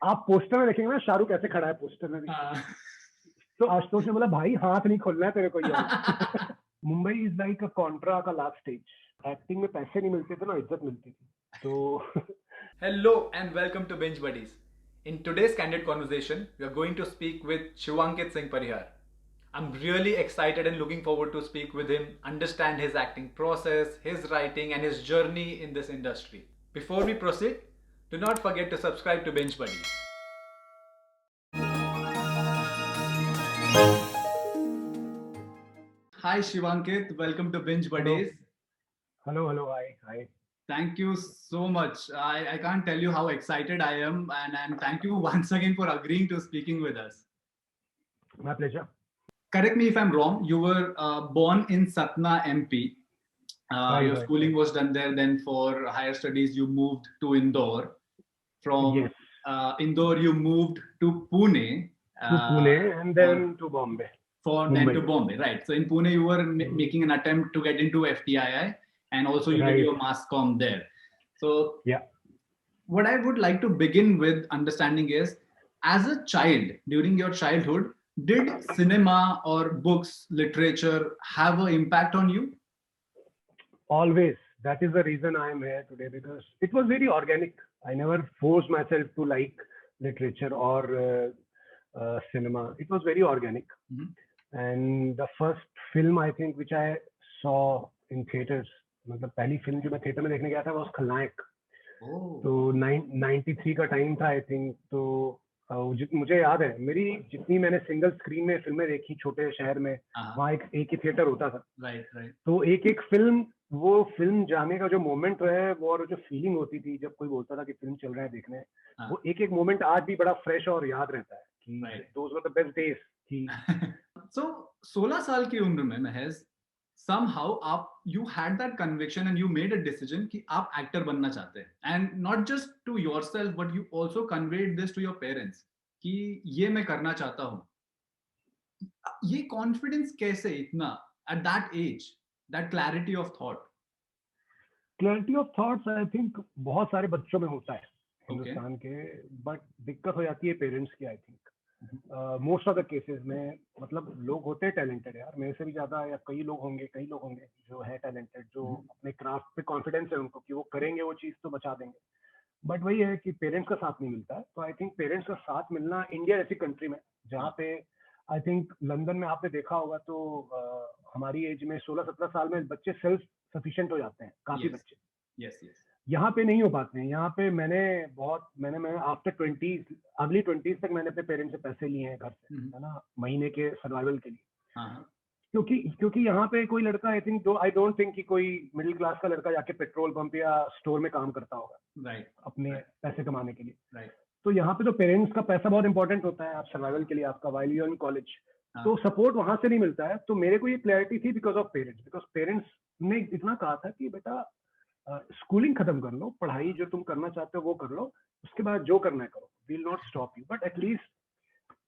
आप पोस्टर में देखेंगे ना शाहरुख ऐसे खड़ा है पोस्टर में भी। हाँ। तो आशुतोष ने बोला भाई हाथ नहीं खोलना है तेरे को ये। Mumbai is like a Contra का लास्ट स्टेज। एक्टिंग में पैसे नहीं मिलते थे ना इज्जत मिलती थी तो Hello and welcome to Binge Buddies. In today's candid conversation, we are going to speak with Shivankit Singh Parihar. I'm really excited and looking forward to speak with him, understand his acting process, his writing, and his journey in this industry. Before we proceed, do not forget to subscribe to Binge Buddies. Hi Shivankit, welcome to Binge hello Buddies. Hello hello hi hi. Thank you so much. I can't tell you how excited I am, and thank you once again for agreeing to speaking with us. My pleasure. Correct me if I'm wrong. You were born in Satna, MP. Right Your right schooling right. was done there. Then for higher studies, you moved to Indore. From yes. Indore, you moved to Pune. To Pune and then For to Bombay. for then Mumbai. to Bombay, right? So in Pune, you were making an attempt to get into FTII, and also you did your right. mass comm there. So या what I would like to begin with understanding is, as a child, during your childhood, did cinema or books, literature have an impact on you? always. That is the reason I am here today because it was very organic. I never forced myself to like literature or cinema. It was very organic. Mhm. And the first film I think which I saw in theaters, मतलब पहली film जो मैं theatre में देखने गया था वो खलनायक। Oh, तो 93 का टाइम था आई थिंक। तो मुझे याद है मेरी जितनी मैंने सिंगल स्क्रीन में फिल्में देखी छोटे शहर में, वहाँ एक ही थिएटर होता था। right, right. तो एक एक फिल्म, वो फिल्म जाने का जो मोमेंट है वो और जो फीलिंग होती थी जब कोई बोलता था कि फिल्म चल रहा है देखने, वो एक एक मोमेंट आज भी बड़ा फ्रेश और याद रहता है कि Right. Those were the best days कि So 16 साल की उम्र में महज somehow आप you had that conviction and you made a decision कि आप एक्टर बनना चाहते हैं, and not just to yourself but you also conveyed this to your parents कि ये मैं करना चाहता हूँ. ये कॉन्फिडेंस कैसे इतना at that age, that clarity of thought? Clarity of thoughts I think बहुत सारे बच्चों में होता है Okay. हिंदुस्तान के, बट दिक्कत हो जाती है पेरेंट्स की I think. Most of the cases में मतलब लोग होते हैं टैलेंटेड यार, मेरे से भी ज्यादा या कई लोग होंगे जो है टैलेंटेड, जो अपने क्राफ्ट पे कॉन्फिडेंस है उनको कि वो करेंगे वो चीज तो बचा देंगे। बट वही है कि पेरेंट्स का साथ नहीं मिलता है। तो आई थिंक पेरेंट्स का साथ मिलना इंडिया जैसी कंट्री में जहाँ पे आई थिंक लंदन में आपने देखा होगा तो हमारी एज में 16-17 साल में बच्चे सेल्फ सफिशिएंट हो जाते हैं काफी Yes, बच्चे। yes, yes. यहाँ पे नहीं हो पाते हैं। यहाँ पे मैं आफ्टर 20 अर्ली 20s तक मैंने अपने पेरेंट्स से पैसे लिए हैं घर से, है ना, महीने के सर्वाइवल के लिए। हाँ, क्योंकि क्योंकि यहाँ पे कोई लड़का आई डोंट थिंक कि कोई मिडिल क्लास का लड़का जाके पेट्रोल पंप या स्टोर में काम करता होगा right, अपने पैसे कमाने के लिए। right. तो यहाँ पे तो पेरेंट्स का पैसा बहुत इंपॉर्टेंट होता है आप सर्वाइवल के लिए, आपका वाइल यू इन कॉलेज। हाँ. तो सपोर्ट वहां से नहीं मिलता है। तो मेरे को ये क्लैरिटी थी because of parents, because parents ने इतना कहा था कि बेटा स्कूलिंग खत्म कर लो, पढ़ाई जो तुम करना चाहते हो वो कर लो, उसके बाद जो करना है करो, will not stop you, but at least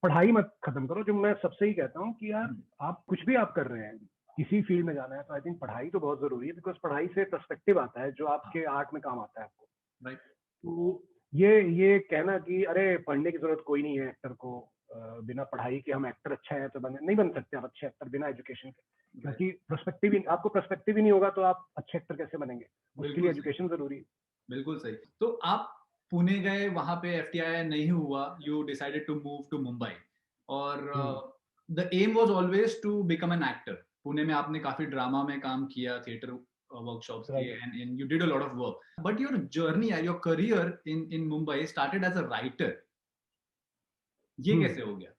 पढ़ाई मत खत्म करो। जो मैं सबसे ही कहता हूँ कि यार आप कुछ भी आप कर रहे हैं, किसी फील्ड में जाना है तो आई थिंक पढ़ाई तो बहुत जरूरी है, बिकॉज पढ़ाई से पर्सपेक्टिव आता है जो आपके आर्ट में काम आता है आपको। Right. तो ये कहना कि अरे पढ़ने की जरूरत कोई नहीं है एक्टर को, बिना पढ़ाई के हम एक्टर अच्छा है तो नहीं बन सकते आप अच्छे एक्टर बिना एजुकेशन के, क्योंकि आपको पर्सपेक्टिव ही नहीं होगा तो आप अच्छे एक्टर कैसे बनेंगे? उसके लिए बिल्कुल सही, एजुकेशन जरूरी है। बिल्कुल सही। तो आप पुणे गए, वहां पे एफटीआई नहीं हुआ, you decided to move to Mumbai, और the aim was always to become an actor. Pune में आपने काफी ड्रामा में काम किया, थिएटर वर्कशॉप्स किए, right. And you did a lot of work, but your journey, your career in Mumbai started as a writer. ये कैसे हो गया?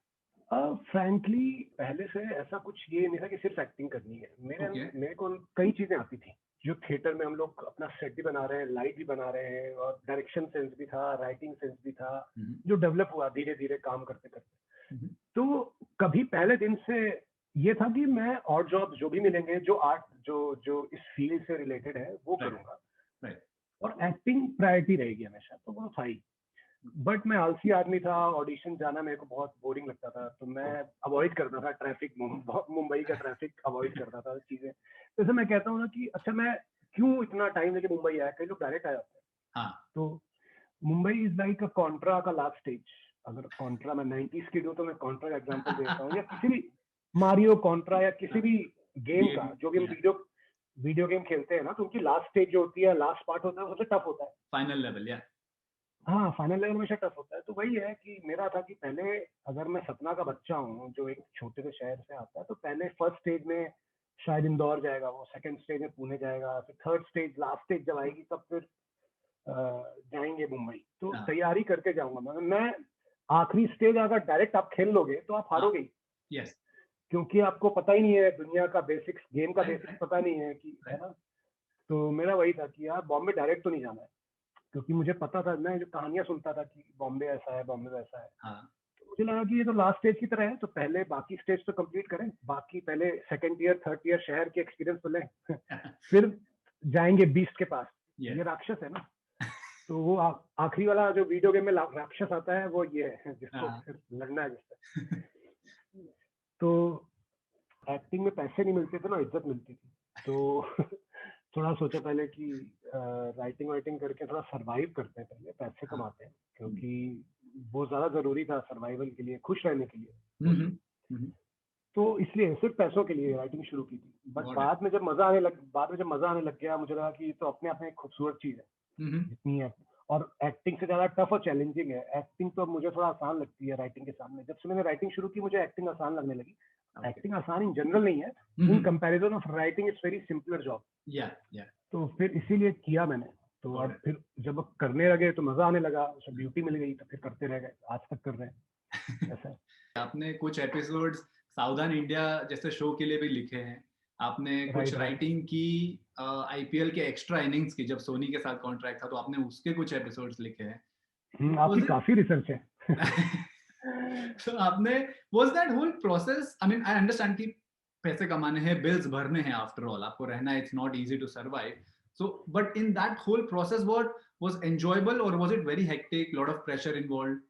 फ्रैंकली पहले से ऐसा कुछ ये नहीं था कि सिर्फ एक्टिंग करनी है। ओके। मेरे को कई चीजें आती थी जो थिएटर में हम लोग अपना सेट भी बना रहे हैं, लाइट भी बना रहे हैं, और डायरेक्शन सेंस भी था, राइटिंग सेंस भी था, जो डेवलप हुआ धीरे धीरे काम करते करते। तो कभी पहले दिन से ये था कि मैं और जॉब जो भी मिलेंगे जो आर्ट जो जो इस फील्ड से रिलेटेड है वो Right. करूंगा, Right. और एक्टिंग प्रायोरिटी रहेगी हमेशा। तो वो था ही। बट मैं आलसी आदमी था, ऑडिशन जाना मेरे को बहुत बोरिंग लगता था, तो मैं अवॉइड करता था ट्रैफिक, मुंबई का ट्रैफिक अवॉइड करता था चीजें। जैसे मैं कहता हूँ ना कि अच्छा मैं क्यों इतना टाइम लेके मुंबई आया, कई लोग डायरेक्ट आ जाते हैं। हाँ। तो Mumbai is like a Contra का लास्ट स्टेज. अगर कॉन्ट्रा में 90s किड हूँ तो मैं कॉन्ट्रा का एग्जांपल देता हूँ, या किसी भी मारियो कॉन्ट्रा या किसी भी गेम का, जो भी हम वीडियो गेम खेलते हैं ना, तो उनकी लास्ट स्टेज जो होती है, लास्ट पार्ट होता है, वो सबसे टफ होता है. फाइनल लेवल, या हाँ, फाइनल लेवल हमेशा टफ होता है. तो वही है कि मेरा था कि पहले, अगर मैं सतना का बच्चा हूँ जो एक छोटे से शहर से आता है, तो पहले फर्स्ट स्टेज में शायद इंदौर जाएगा, वो सेकंड स्टेज में पुणे जाएगा, फिर थर्ड स्टेज, लास्ट स्टेज जब आएगी तब फिर जाएंगे मुंबई. तो हाँ. तैयारी करके जाऊंगा मैं. आखिरी स्टेज अगर डायरेक्ट आप खेल लोगे तो आप हारोगे ही, यस, क्योंकि आपको पता ही नहीं है दुनिया का बेसिक्स, गेम का Right, बेसिक्स right. पता नहीं है कि, है ना. तो मेरा वही था कि यार बॉम्बे डायरेक्ट तो नहीं जाना है, क्योंकि मुझे पता था, मैं जो कहानियां सुनता था कि बॉम्बे ऐसा है, बॉम्बे वैसा है. हाँ. तो मुझे लगा कि ये तो लास्ट स्टेज की तरह है, तो पहले बाकी स्टेज तो कंप्लीट करें, बाकी पहले सेकंड ईयर थर्ड ईयर शहर के एक्सपीरियंस तो लें. फिर जाएंगे बीस्ट के पास. Yes. ये राक्षस है ना. तो वो आखिरी वाला जो वीडियो गेम में राक्षस आता है, वो ये है जिसको हाँ. फिर लड़ना है जिससे. तो एक्टिंग में पैसे नहीं मिलते थे ना, इज्जत मिलती थी. तो थोड़ा सोचा पहले कि राइटिंग वाइटिंग करके थोड़ा सरवाइव करते हैं, पहले पैसे हाँ. कमाते हैं, क्योंकि वो ज्यादा जरूरी था सर्वाइवल के लिए, खुश रहने के लिए. हम्म. तो इसलिए सिर्फ पैसों के लिए राइटिंग शुरू की थी. But Got it. बाद में जब मजा आने लग गया, मुझे लगा कि ये तो अपने आप में एक खूबसूरत चीज है, जितनी है. और एक्टिंग से ज्यादा टफ और चैलेंजिंग है. एक्टिंग तो मुझे थोड़ा आसान लगती है राइटिंग के सामने. जब से मैंने राइटिंग शुरू की, मुझे एक्टिंग आसान लगने लगी. Okay. एक्टिंग आसान इन जनरल नहीं है, in comparison of writing it's very simpler job. Yeah. तो फिर इसीलिए किया मैंने. तो Got अब it. फिर जब करने लगे तो मजा आने लगा, उसमें ब्यूटी मिल गई, तो फिर करते रह गए, आज तक कर रहे हैं. ऐसा है. आपने कुछ एपिसोड्स साउदर्न इंडिया जैसे शो के लिए भी लिखे हैं. आपने कुछ राइट. राइटिंग की आईपीएल के एक्स्ट्रा इनिंग्स की, जब सोनी के साथ कॉन्ट्रैक्ट था तो आपने उसके कुछ एपिसोड्स लिखे हैं. आपकी काफी रिसर्च है. तो आपने was that whole process, I mean I understand कि पैसे कमाने हैं, बिल्स भरने हैं, आफ्टर ऑल आपको रहना है, it's not easy to survive. So but in that whole process, what was enjoyable or was it very hectic, lot of pressure involved?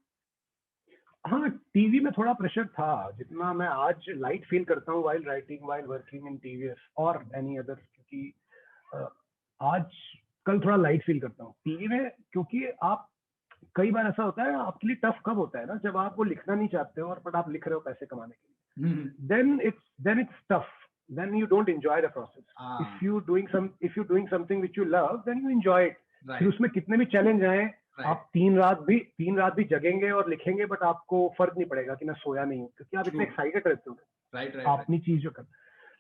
हाँ, टीवी में थोड़ा प्रेशर था. जितना मैं आज लाइट फील करता हूँ while writing, while working in TVS और एनी अदर, क्योंकि आज कल थोड़ा लाइट फील करता हूँ टीवी में. क्योंकि आप, कई बार ऐसा होता है आपके लिए टफ कब होता है ना, जब आप वो लिखना नहीं चाहते हो और बट आप लिख रहे हो पैसे कमाने के लिए. then it's tough, then you don't enjoy the process. if you doing something which you love, then you enjoy it. Right. फिर उसमें कितने भी चैलेंज आए, आप तीन रात भी जगेंगे और लिखेंगे, बट आपको फर्क नहीं पड़ेगा कि मैं सोया नहीं हूँ, क्योंकि आप इतने एक्साइटेड रहते हो. राइट. अपनी चीज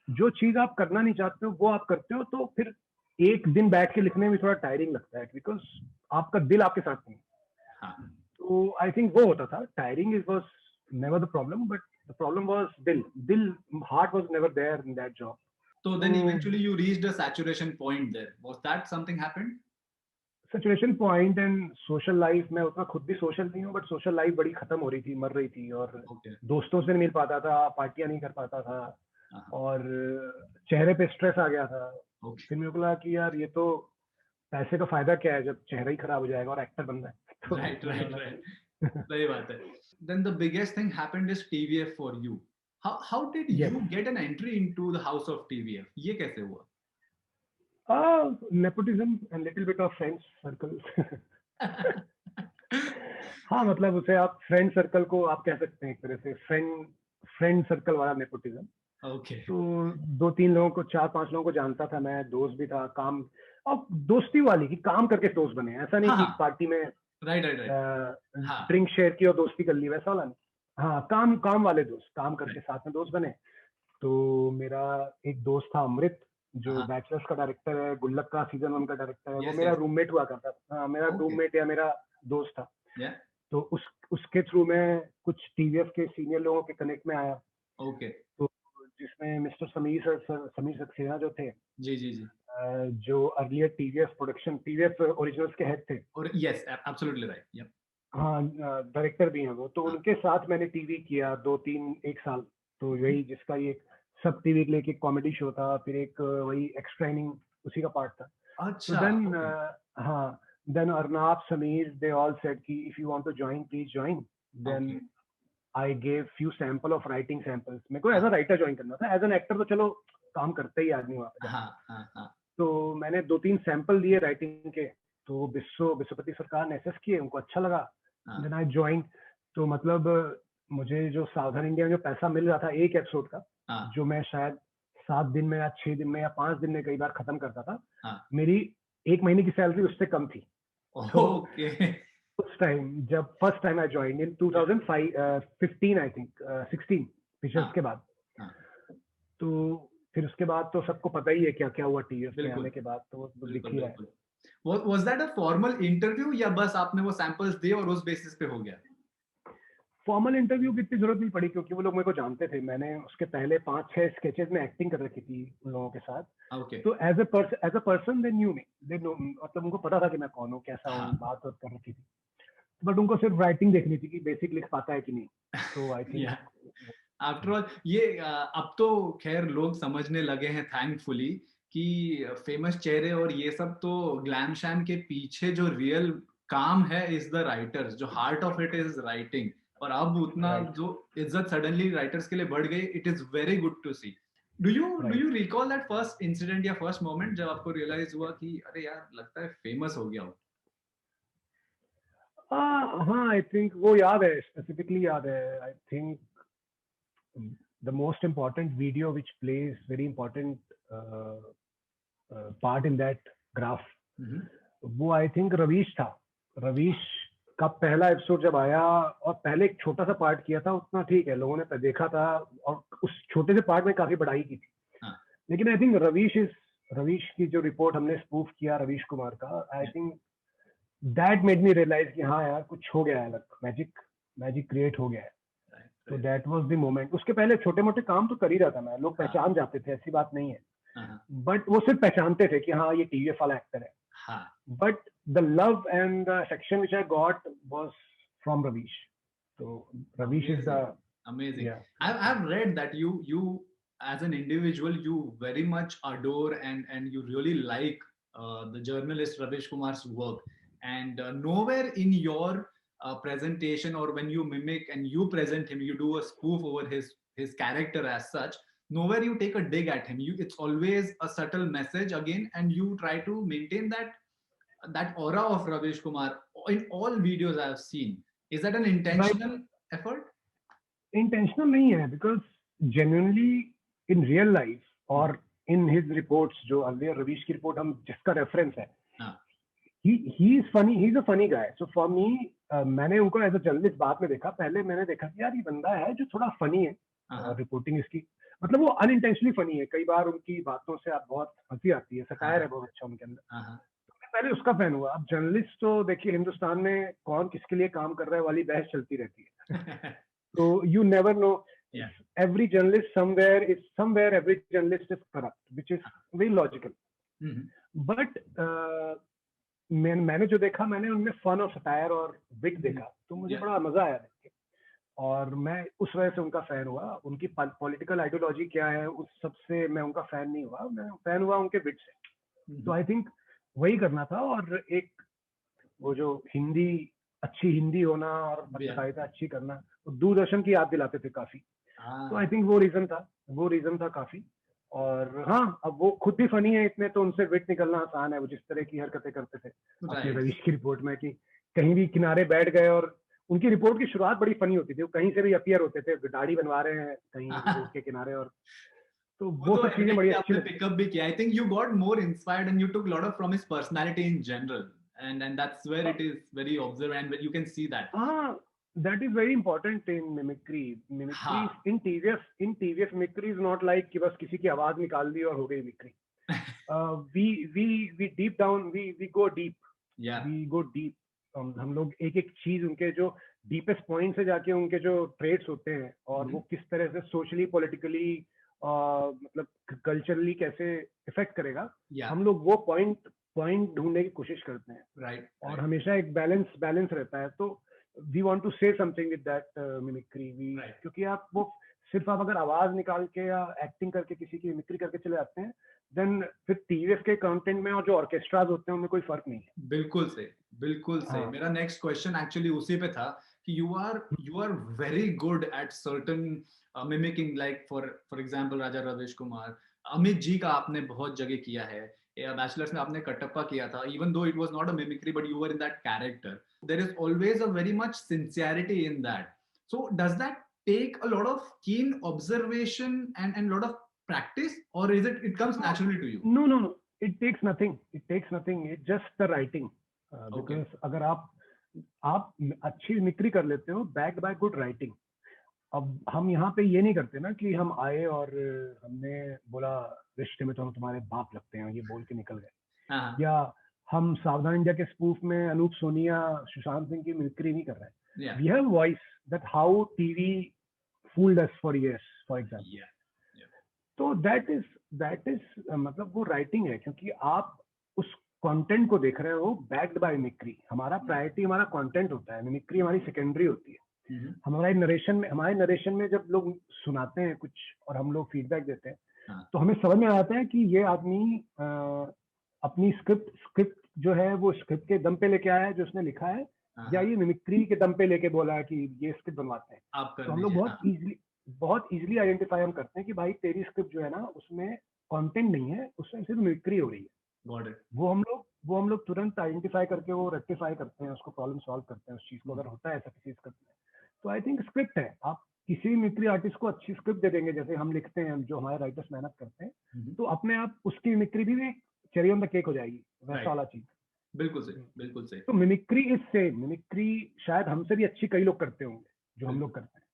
जो चीज आप करना नहीं चाहते हो वो आप करते हो, तो फिर एक दिन बैठ के लिखने में थोड़ा टायरिंग लगता है, बिकॉज आपका दिल आपके साथ नहीं. तो आई थिंक वो होता था. Tiring was never the problem, but the problem was heart was never there in that job. So then eventually you reached a saturation point there. Was that something happened? Saturation point and social life, मैं उतना खुद भी social नहीं हूँ, but social life बड़ी खत्म हो रही थी, मर रही थी, और दोस्तों से नहीं मिल पाता था, पार्टियां नहीं कर पाता था, और चेहरे पे स्ट्रेस आ गया था. फिर मेरे को लगा कि यार ये तो पैसे का फायदा क्या है जब चेहरा ही खराब हो जाएगा और एक्टर बनना है. राइट. सही बात है. Then the biggest thing happened is TVF for you. How did you get an entry into the house of TVF? ये कैसे हुआ? Nepotism and little bit of friends circle. हाँ, मतलब उसे आप फ्रेंड सर्कल को आप कह सकते हैं एक तरह से, फ्रेंड सर्कल वाला नेपोटिज्म. Okay. तो 2-3 लोगों को, 4-5 लोगों को जानता था मैं, दोस्त भी था, काम, और दोस्ती वाली कि काम करके दोस्त बने, ऐसा नहीं कि पार्टी में राइट. ड्रिंक शेयर की और दोस्ती कर ली, वैसा वाला नहीं. हाँ, काम वाले दोस्त, काम करके साथ में दोस्त बने. तो मेरा एक दोस्त था अमृत, जो बैचलर्स का डायरेक्टर है, गुल्लक का सीजन 1 का डायरेक्टर है. वो मेरा रूममेट हुआ करता था. मेरा रूममेट या मेरा दोस्त था. तो उसके थ्रू में कुछ टीवीएफ के सीनियर लोगों के कनेक्ट में आया. तो जिसमें मिस्टर समीर सक्सेना जो थे, जी, जो अर्लियर टीवीएफ ओरिजिनल्स के हेड थे. Yes, absolutely right. हाँ, डायरेक्टर भी हैं वो. तो उनके साथ मैंने टीवी किया 1 साल. तो यही जिसका ये सब टीवी के लिए एक कॉमेडी शो था, फिर एक वही एक्स्ट्रा इनिंग उसी का पार्ट था. अच्छा. Then Arnab, Sameer, they all said कि if you want to join, please join. Then I gave few sample of writing samples. मेरे को एज अ राइटर ज्वाइन करना था. एज एन एक्टर तो चलो काम करते ही आदमी वहाँ पे. तो मैंने 2-3 सैंपल दिए राइटिंग के, तो बिस्वपति सरकार ने एसएस किए, उनको अच्छा लगा, हाँ। Then I join. तो मतलब मुझे जो साउदर्न इंडिया में जो पैसा मिल रहा था एक एपिसोड का, हाँ। जो मैं शायद 7 दिन में या 6 दिन में या 5 दिन में कई बार खत्म करता था, हाँ। मेरी 1 महीने की सैलरी उससे कम थी। ओके। उस टाइम जब first time I join in 2015 I think 16 pictures हाँ। के बाद। हाँ। तो फिर उसके बाद तो सबको पता ही है क्या क्या हुआ टीवीएस में बिल्कुल आने के बाद, तो वो दिख बिल्कुल ही रहा है। बिल्कुल। Was that a formal interview या बस आपने वो सैंपल्स दिए और उस बेसिस पे हो गया? फॉर्मल इंटरव्यू की इतनी जरूरत नहीं पड़ी, क्योंकि वो लोग मेरे को जानते थे। मैंने उसके पहले 5-6 स्केचेस में एक्टिंग कर रखी थी उन लोगों के साथ। ओके। तो as a person they knew me, they know, मतलब उनको पता था कि मैं कौन हूँ, कैसा हूँ, हाँ। बात कर रखी थी। बट उनको सिर्फ राइटिंग देखनी थी कि बेसिक लिख पाता है कि नहीं। तो आई थिंक आफ्टर ऑल ये अब तो खैर लोग समझने लगे हैं थैंकफुली कि फेमस चेहरे और ये सब तो ग्लैम शैम के पीछे जो रियल काम है इज द राइटर्स, जो heart of it is writing. और अब उतना Right. जो इज्जत सडनली राइटर्स के लिए बढ़ गई, it is very good to see. Do you recall that first incident या फर्स्ट मोमेंट जब आपको रियलाइज हुआ कि अरे यार लगता है फेमस हो गया हूँ? हाँ, आई थिंक वो याद है, स्पेसिफिकली याद है। I think the most important video which plays very important part in that graph, वो आई थिंक रवीश था। रवीश का पहला एपिसोड जब आया, और पहले एक छोटा सा पार्ट किया था, उतना ठीक है, लोगों ने देखा था और उस छोटे से पार्ट में काफी बढ़ाई की थी। हाँ। लेकिन आई थिंक रवीश की जो रिपोर्ट हमने स्पूफ किया रवीश कुमार का, I think that made me realise कि हाँ यार कुछ हो गया है, मैजिक क्रिएट हो गया है। तो दैट वाज द मोमेंट। उसके पहले छोटे मोटे काम तो कर ही रहा था मैं, लोग पहचान जाते थे, ऐसी बात नहीं है। बट वो सिर्फ पहचानते थे कि हाँ ये टीवीएफ वाला एक्टर है। But the love and the affection which I got was from Ravish. तो Ravish is the amazing. Yeah. I've read that you as an individual you very much adore and you really like the journalist Ravish Kumar's work, and nowhere in your presentation or when you mimic and you present him, you do a spoof over his character as such. Nowhere you take a dig at him. It's always a subtle message again, and you try to maintain that aura of Ravish Kumar in all videos I have seen. Is that an intentional effort? Intentional नहीं है, because genuinely in real life और in his reports, जो earlier Ravish की report हम जिसका reference है, he is funny, he is a funny guy. So for me, मैंने उनको एज अ जर्नलिस्ट बाद में देखा, पहले मैंने देखा कि यार ये बंदा है जो थोड़ा फनी है, रिपोर्टिंग इसकी, मतलब वो अनइंटेंशनली फनी है। कई बार उनकी बातों से आप बहुत हंसी आती है, सटायर है बहुत अच्छा उनके अंदर। पहले उसका फैन हुआ। अब जर्नलिस्ट तो देखिए हिंदुस्तान में कौन किसके लिए काम कर रहा है वाली बहस चलती रहती है। So you never know. Yeah. Every journalist every journalist is corrupt, which is very logical. But मैंने जो देखा, मैंने उनमें फन और सटायर और विट देखा, तो मुझे बड़ा मजा आया देख के, और मैं उस वजह से उनका फैन हुआ। उनकी पॉलिटिकल आइडियोलॉजी क्या है उस सबसे मैं उनका फैन नहीं हुआ, मैं फैन हुआ उनके विट से। तो आई थिंक वही करना था। और एक वो जो अच्छी हिंदी होना और पत्रकारिता अच्छी करना, तो दूरदर्शन की याद दिलाते थे काफी। तो आई थिंक वो रीजन था काफी। और हाँ, अब वो खुद भी फनी है इतने, तो उनसे विट निकलना आसान है। वो जिस तरह की हरकतें करते थे अपने रवीश की रिपोर्ट में, कि कहीं भी किनारे बैठ गए, और उनकी रिपोर्ट की शुरुआत बड़ी फनी होती थी, वो कहीं से भी अपीयर होते थे, दाढ़ी बनवा रहे हैं कहीं रोड के किनारे, और तो वो सब चीजें बड़ी अच्छी लगती। पिकअप भी किया। I think you got more inspired and you took lot of from his personality in general, and that's where it is very observant, and you can see that. That is very important in mimicry. In TVS mimicry is not like कि बस किसी की आवाज निकाल दी और हो गई mimicry. We deep down, we go deep. Yeah. We go deep. हम लोग एक एक चीज, उनके जो डीपेस्ट पॉइंट से जाके उनके जो ट्रेड्स होते हैं, और वो किस तरह से सोशली पॉलिटिकली मतलब कल्चरली कैसे इफेक्ट करेगा, हम लोग वो पॉइंट ढूंढने की कोशिश करते हैं। राइट। और हमेशा एक बैलेंस रहता है। तो we want to say something with that mimicry. क्योंकि आप सिर्फ अगर आवाज निकाल के या एक्टिंग करके किसी की मिमिक्री करके चले जाते हैं, देन फिर टीवीएफ के कंटेंट में और जो ऑर्केस्ट्राज होते हैं उनमें कोई फर्क नहीं है। बिल्कुल सही। मेरा नेक्स्ट क्वेश्चन एक्चुअली उसी पे था कि you are very good at certain mimicking, like for example Raja Ravish Kumar, Amit ji का आपने बहुत जगह किया है। बैचलर्स में आपने कटप्पा किया था, even though it was not a mimicry but you were in that character, there is always a very much sincerity in that. So does that take a lot of keen observation and lot of practice, or is it comes naturally to you? No. It takes nothing. It's just the writing. Okay. Because अगर आप अच्छी mimicry कर लेते हो backed by good writing. अब हम यहाँ पे ये नहीं करते ना कि हम आए और हमने बोला रिश्ते में तो हम तुम्हारे बाप लगते हैं, ये बोल के निकल गए. हाँ. या हम सावधान इंडिया के स्पूफ में अनूप सोनिया, सुशांत सिंह की मिमिक्री नहीं कर रहे हैं. Yeah. We have voice that how TV fooled us for years, for example. Yeah. तो that is मतलब वो राइटिंग है, क्योंकि आप उस कंटेंट को देख रहे हो बैक्ड बाय मिमिक्री. हमारा प्रायोरिटी हमारा कंटेंट होता है, मिमिक्री हमारी सेकेंडरी होती है. हमारे नरेशन में जब लोग सुनाते हैं कुछ और हम लोग फीडबैक देते हैं, तो हमें समझ में आता है कि ये आदमी अपनी स्क्रिप्ट जो है वो स्क्रिप्ट के दम पे लेके आया है जो उसने लिखा है, या ये मिमिक्री के दम पे लेके बोला है कि ये स्क्रिप्ट बनवाते हैं. तो हम लोग बहुत इजीली आइडेंटिफाई हम करते हैं कि भाई तेरी स्क्रिप्ट जो है ना उसमें कंटेंट नहीं है, उसमें सिर्फ मिमिक्री हो रही है. वो हम लोग तुरंत आइडेंटिफाई करके वो रेक्टिफाई करते हैं, उसको प्रॉब्लम सॉल्व करते हैं उस चीज को, अगर होता है ऐसा किसी स्क्रिप्ट में. तो आई थिंक स्क्रिप्ट है, आप किसी भी मिमिक्री आर्टिस्ट को अच्छी स्क्रिप्ट दे देंगे, जैसे हम लिखते हैं, जो हमारे राइटर्स मेहनत करते हैं, तो अपने आप उसकी मिमिक्री भी चेरी ऑन द केक हो जाएगी, वैसा वाला चीज. बिल्कुल सही. तो मिमिक्री इज सेम. मिमिक्री शायद हमसे भी अच्छी कई लोग करते होंगे जो हम लोग करते हैं,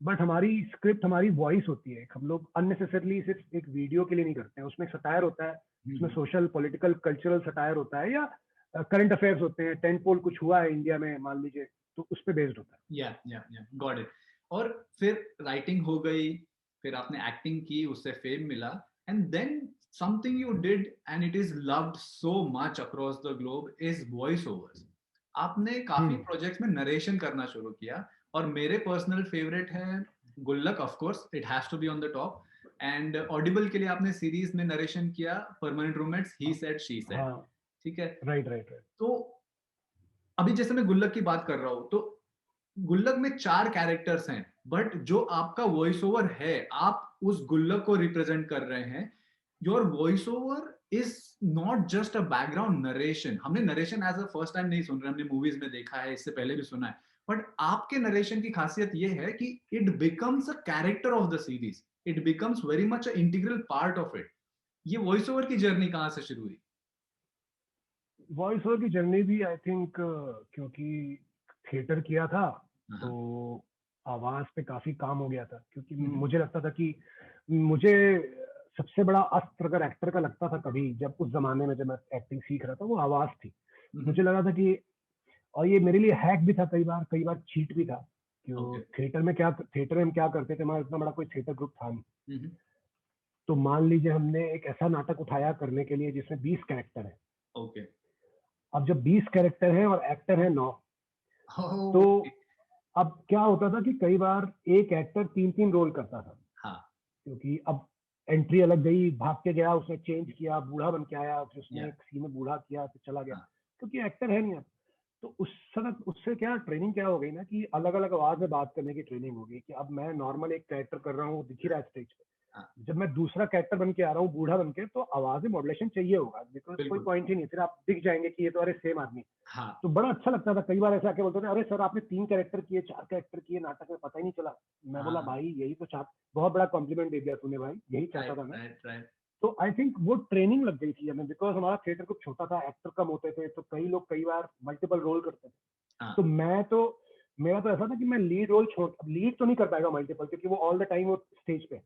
बट हमारी स्क्रिप्ट हमारी वॉइस होती है. हम लोग अननेसेसरली सिर्फ एक वीडियो के लिए नहीं करते हैं, उसमें सटायर होता है, उसमें सोशल पॉलिटिकल कल्चरल सटायर होता है, या करंट अफेयर्स होते हैं, टेंट पोल कुछ हुआ है इंडिया में मान लीजिए, तो उस पे बेस्ड होता है. या गॉट इट. और फिर राइटिंग हो गई, फिर आपने एक्टिंग की, उससे फेम मिला, and then something you did and it is loved so much across the globe is voice overs. आपने काफी प्रोजेक्ट्स में नरेशन करना शुरू किया, और मेरे पर्सनल फेवरेट है Gullak, of course it has to be on the top. And Audible के लिए आपने सीरीज में नरेशन किया, permanent roommates, he said she said. ठीक है, राइट. तो अभी जैसे मैं गुल्लक की बात कर रहा हूँ, तो गुल्लक में 4 कैरेक्टर्स हैं, बट जो आपका वॉइस ओवर है, आप उस गुल्लक को रिप्रेजेंट कर रहे हैं. Your voice over is not just a background narration. हमने narration as a first time नहीं सुन रहे, हमने मूवीज में देखा है, इससे पहले भी सुना है, बट आपके नरेशन की खासियत ये है कि it becomes a character of the series, it becomes very much a integral part of it. ये वॉइस ओवर की जर्नी कहाँ से शुरू हुई? वॉइस ओवर की जर्नी भी आई थिंक क्योंकि थिएटर किया था, तो आवाज पे काफी काम हो गया था, क्योंकि मुझे लगता था कि मुझे सबसे बड़ा अस्त्र अगर एक्टर का लगता था कभी, जब उस जमाने में जब मैं एक्टिंग सीख रहा था, वो आवाज थी. मुझे लगा था कि, और ये मेरे लिए हैक भी था, कई बार चीट भी था. क्यों थिएटर में हम क्या करते थे, हमारा इतना बड़ा कोई थिएटर ग्रुप था नहीं. तो मान लीजिए हमने एक ऐसा नाटक उठाया करने के लिए जिसमें 20 कैरेक्टर है. अब जब 20 कैरेक्टर है और एक्टर है 9, तो अब क्या होता था कि कई बार एक एक्टर 3 रोल करता था. क्योंकि अब एंट्री अलग गई, भाग के गया, उसने चेंज किया, बूढ़ा बन के आया, उसने एक सीन में बूढ़ा किया, फिर चला गया, क्योंकि एक्टर है नहीं अब. तो उससे क्या ट्रेनिंग क्या हो गई ना, कि अलग अलग आवाज में बात करने की ट्रेनिंग हो गई, कि अब मैं नॉर्मल एक कैरेक्टर कर रहा हूँ, दिख ही रहा है स्टेज पे, जब मैं दूसरा कैरेक्टर बन के आ रहा हूँ बूढ़ा बन के, तो आवाज में मॉड्यूलेशन चाहिए होगा, बिकॉज कोई पॉइंट ही नहीं, फिर आप दिख जाएंगे कि ये तो अरे सेम आदमी. तो बड़ा अच्छा लगता था. कई बार ऐसा आके बोलते थे, अरे सर आपने 3 कैरेक्टर किए, 4 कैरेक्टर किए नाटक में, पता ही नहीं चला. मैं बोला भाई यही तो बहुत बड़ा कॉम्प्लीमेंट दे दिया तूने भाई, यही चाहता था मैं. तो आई थिंक वो ट्रेनिंग लग गई थी हमें, बिकॉज हमारा थिएटर कुछ छोटा था, एक्टर कम होते थे, तो कई लोग कई बार मल्टीपल रोल करते थे. तो मेरा तो ऐसा था कि मैं लीड तो नहीं कर पाएगा मल्टीपल, क्योंकि वो ऑल द टाइम वो स्टेज पे.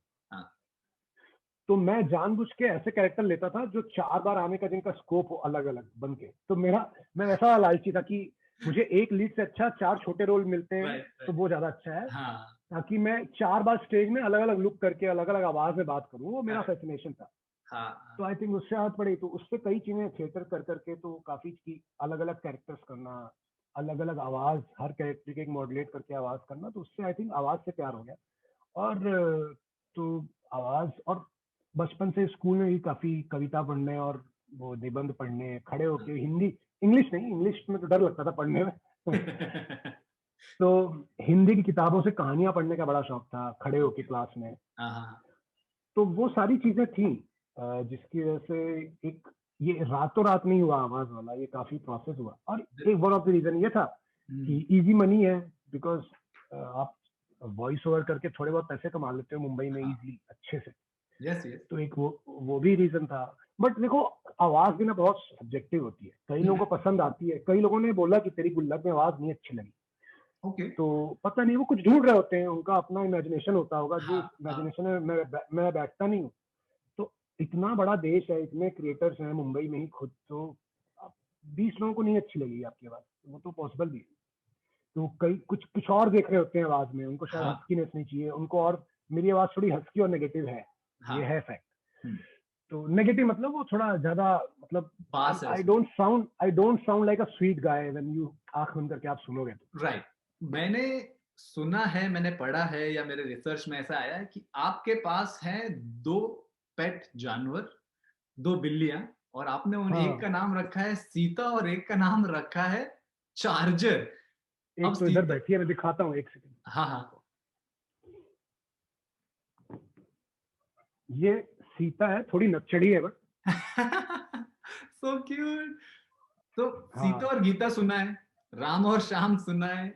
तो मैं जानबूझ के ऐसे कैरेक्टर लेता था जो 4 बार आने का, जिनका स्कोप हो अलग अलग बन के. तो मैं वैसा लालची था कि मुझे एक लीड से अच्छा 4 छोटे रोल मिलते हैं, तो वो ज्यादा अच्छा है, ताकि मैं 4 बार स्टेज में अलग अलग लुक करके अलग अलग आवाज में बात करूं. वो मेरा फैसिनेशन था. तो आई थिंक उससे आदत पड़ी. तो उससे कई चीजें थिएटर कर करके, तो काफी की अलग अलग कैरेक्टर्स करना, अलग अलग आवाज, हर कैरेक्टर के मॉड्यूलेट करके आवाज करना, तो उससे आई थिंक आवाज से प्यार हो गया. और तो आवाज, और बचपन से स्कूल में भी काफी कविता पढ़ने और वो निबंध पढ़ने, खड़े होके, हिंदी, इंग्लिश में तो डर लगता था पढ़ने में. तो हिंदी की किताबों से कहानियां पढ़ने का बड़ा शौक था, खड़े होके क्लास में. तो वो सारी चीजें थी जिसकी वजह से एक ये रातों रात नहीं हुआ आवाज वाला, ये काफी प्रोसेस हुआ। और एक वन ऑफ द रीजन ये था कि इजी मनी है, बिकॉज आप वॉइस ओवर करके थोड़े बहुत पैसे कमा लेते हो मुंबई में इजीली अच्छे से। Yes yes. तो एक वो भी रीजन था। बट देखो, आवाज भी ना बहुत सब्जेक्टिव होती है, कई लोगों को पसंद आती है, कई लोगों ने बोला कि तेरी गुल्लक में आवाज नहीं अच्छी लगी। ओके। तो पता नहीं, वो कुछ ढूंढ रहे होते हैं, उनका अपना इमेजिनेशन होता होगा, जो हाँ, इमेजिनेशन में मैं बैठता नहीं हूँ। तो इतना बड़ा देश है, इतने क्रिएटर्स हैं मुंबई में ही खुद, तो 20 लोगों को नहीं अच्छी लगेगी आपकी आवाज, वो तो पॉसिबल भी है। तो कई कुछ कुछ और देख रहे होते हैं आवाज में, उनको शायद हाँ, हस्कीनेस नहीं चाहिए उनको, और मेरी आवाज थोड़ी हस्की और नेगेटिव है, हाँ। ये है फैक्ट। हम्म, तो नेगेटिव मतलब वो थोड़ा ज्यादा, मतलब बास है आई उसमें। Don't sound like a sweet guy when you आंख बंद करके आप सुनोगे तो। राइट। मैंने सुना है, मैंने पढ़ा है, या मेरे रिसर्च में ऐसा आया है कि आपके पास है 2 पेट जानवर, 2 बिल्लियां, और आपने उन एक का हाँ, नाम रखा है सीता और एक का नाम रखा है चार्जर। अब एक तो इधर सीता। बैठी है, मैं दिखाता हूँ, एक सेकंड। हाँ हाँ। ये सीता है, थोड़ी नक्चड़ी है बट। So cute. तो सीता हाँ, और गीता सुना है, राम और श्याम सुना है,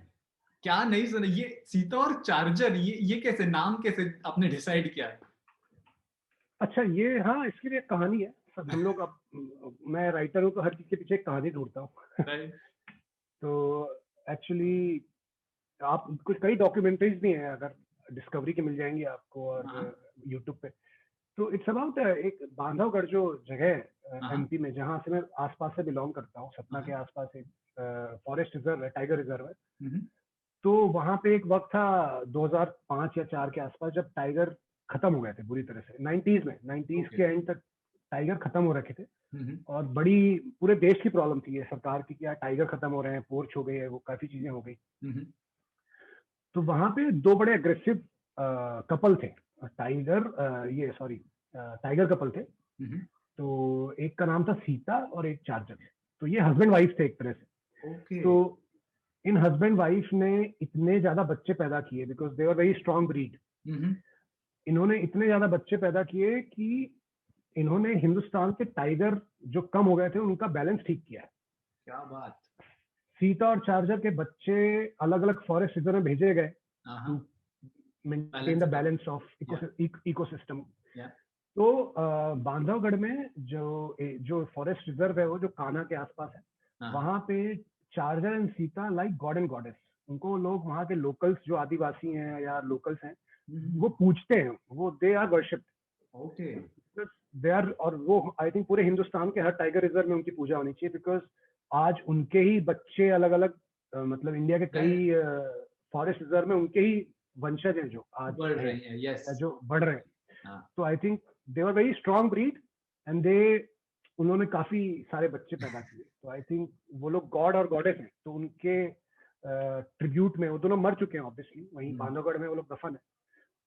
क्या नहीं सुना? ये सीता और चार्जर, ये कैसे नाम कैसे आपने डिसाइड किया? अच्छा ये, हाँ इसकी भी एक कहानी है। सब हम लोग, अब मैं राइटर हूँ तो हर चीज के पीछे एक कहानी ढूंढता हूँ। राइट। तो एक्चुअली आप कुछ कई डॉक्यूमेंट्रीज भी हैं, अगर डिस्कवरी के मिल जाएंगी आपको, और हाँ यूट्यूब पे। तो इट्स अबाउट एक बांधवगढ़ जो जगह है हाँ एमपी में, जहाँ से मैं आसपास से बिलोंग करता हूँ, सतना के हाँ। आसपास एक फॉरेस्ट रिजर्व है, टाइगर रिजर्व है। हम्म, तो वहां पे एक वक्त था 2005 या 4 के आसपास, जब टाइगर खत्म हो गए थे बुरी तरह से, 90s में, 90s ओके। के एंड तक टाइगर खत्म हो रखे थे। हम्म, और बड़ी पूरे देश की प्रॉब्लम थी ये सरकार की, क्या टाइगर खत्म हो रहे हैं, पोर्च हो गई है, वो काफी चीजें हो गई। हम्म, तो वहां पे दो बड़े अग्रेसिव कपल थे, टाइगर ये सॉरी टाइगर कपल थे। हम्म। तो एक का नाम था सीता और एक चार्जर। तो ये हस्बैंड वाइफ थे एक तरह से। ओके। तो इन हस्बैंड वाइफ ने इतने ज्यादा बच्चे पैदा किए, because they were very strong breed. Hmm. इन्होंने इतने ज्यादा बच्चे पैदा किए कि इन्होंने हिंदुस्तान के टाइगर जो कम हो गए थे उनका बैलेंस ठीक किया है। क्या बात। सीता और चार्जर के बच्चे अलग अलग फॉरेस्ट रिजर्व में भेजे गए हाँ टू हाँ। Maintain balance the it out. Balance of या इकोसिस्टम। या। तो बांधवगढ़ में जो फॉरेस्ट रिजर्व है, वो जो कान्हा के आसपास है, हाँ हाँ। वहां पे charger and Sita like God and goddess, उनको लोग वहाँ के लोकल्स जो आदिवासी हैं या लोकल्स हैं वो पूछते हैं, वो they are worshipped. Okay. They are, और वो आई थिंक पूरे हिंदुस्तान के हर टाइगर रिजर्व में उनकी पूजा होनी चाहिए, बिकॉज आज उनके ही बच्चे अलग अलग, मतलब इंडिया के कई फॉरेस्ट रिजर्व में उनके ही वंशज हैं जो आज बढ़ हैं, रही है, यस। या जो बढ़ रहे हैं। हाँ। तो I think they were very strong breed, and they उन्होंने काफी सारे बच्चे पैदा किए। तो आई थिंक वो लोग गॉड और गॉडेस हैं, तो उनके ट्रिब्यूट में, वो दोनों मर चुके हैं ऑब्वियसली, वहीं बांधवगढ़ में वो लोग दफन है।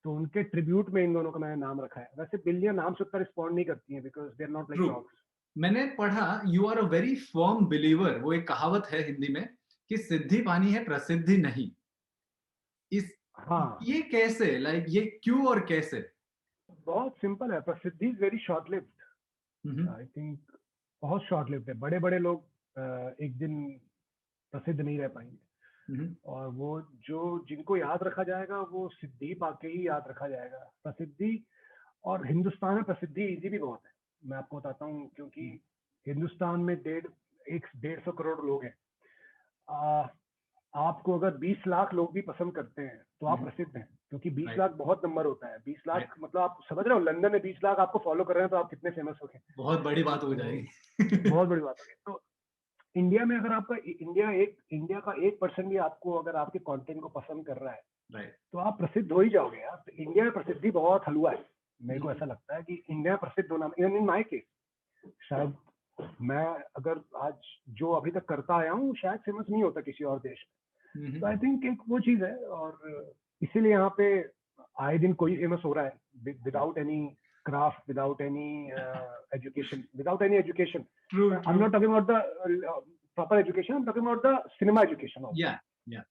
तो उनके ट्रिब्यूट में इन दोनों का मैंने नाम रखा है। वैसे बिल्लियां नाम से उतना रिस्पॉन्ड नहीं करती हैं, because they are not like true. Dogs. मैंने पढ़ा, you are a very firm believer, वो एक कहावत है हिंदी में, कि सिद्धि पानी है प्रसिद्धि नहीं। इस हाँ, ये कैसे, लाइक ये क्यों और कैसे? बहुत सिंपल है, प्रसिद्धि is very short lived. Hmm I think बहुत शॉर्ट लिव्ड है। बड़े बड़े लोग एक दिन प्रसिद्ध नहीं रह पाएंगे, हम्म। और वो जो जिनको याद रखा जाएगा वो सिद्धि पाके ही याद रखा जाएगा। प्रसिद्धि, और हिंदुस्तान में प्रसिद्धि इजी भी बहुत है, मैं आपको बताता हूँ, क्योंकि हिंदुस्तान में 150 करोड़ लोग हैं। आपको अगर 20 लाख लोग भी पसंद करते हैं तो आप प्रसिद्ध हैं, क्योंकि 20 राइट लाख बहुत नंबर होता है। 20 राइट। लाख मतलब आप समझ रहे हो, लंदन में 20 लाख आपको फॉलो कर रहे हैं, तो आप कितने फेमस हो गए। बहुत बड़ी बात हो तो जाएगी। बहुत बड़ी बात होगी। तो इंडिया में अगर आपका इंडिया का 1% भी आपको अगर आपके कंटेंट को पसंद कर रहा है, राइट। तो आप प्रसिद्ध हो ही जाओगे यार। तो इंडिया में प्रसिद्धि बहुत हलवा है। मेरे को ऐसा लगता है कि इंडिया में प्रसिद्ध होना, इन माय केस, शायद मैं अगर आज जो अभी तक करता आया हूँ शायद फेमस नहीं होता किसी और देश में। तो आई थिंक एक वो चीज है, और इसीलिए यहाँ पे आए दिन कोई फेमस हो रहा है without any craft, without any education, without any education. True I'm true. not talking about the proper education, I'm talking about the cinema education also. या या।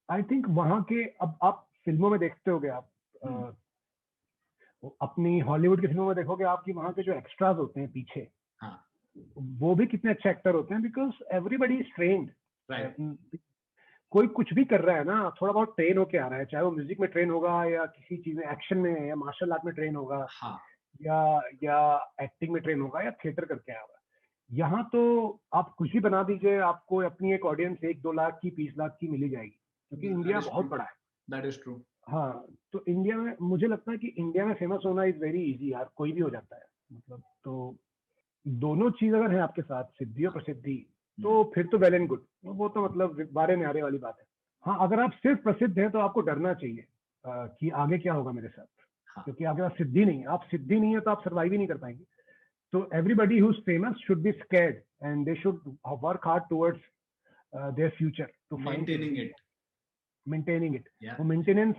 आई थिंक वहाँ के, अब आप फिल्मों में देखते होगे आप, अपनी हॉलीवुड की फिल्मों में देखोगे आप कि वहाँ के जो एक्स्ट्राज होते हैं पीछे, हाँ वो भी कितने अच्छे एक्टर होते हैं, because everybody is trained. Right कोई कुछ भी कर रहा है ना, थोड़ा बहुत ट्रेन होके आ रहा है, चाहे वो म्यूजिक में ट्रेन होगा या किसी चीज में एक्शन में या मार्शल आर्ट में ट्रेन होगा हाँ या या एक्टिंग में ट्रेन होगा या थिएटर करके आया होगा। यहाँ तो आप कुछ भी बना दीजिए, आपको अपनी एक ऑडियंस 1-2 लाख की 20 लाख की मिली जाएगी, क्योंकि दैट इंडिया इज बहुत ट्रू, बड़ा है। That is true. हाँ, तो इंडिया में मुझे लगता है कि इंडिया में फेमस होना इज वेरी इजी यार, कोई भी हो जाता है मतलब। तो दोनों चीज अगर है आपके साथ, सिद्धि और प्रसिद्धि, तो फिर तो वेल एंड गुड, वो तो मतलब बारे न्यारे वाली बात है। हाँ, अगर आप सिर्फ प्रसिद्ध हैं तो आपको डरना चाहिए कि आगे क्या होगा मेरे साथ, हाँ क्योंकि आपके पास सिद्धि नहीं है। आप सिद्धि नहीं है तो आप सर्वाइव ही नहीं कर पाएंगे। तो everybody who is famous should be scared and they should work hard towards their future to find maintaining सिद्धि, इट, मेंटेनिंग इट। या वो मेंटेनेंस,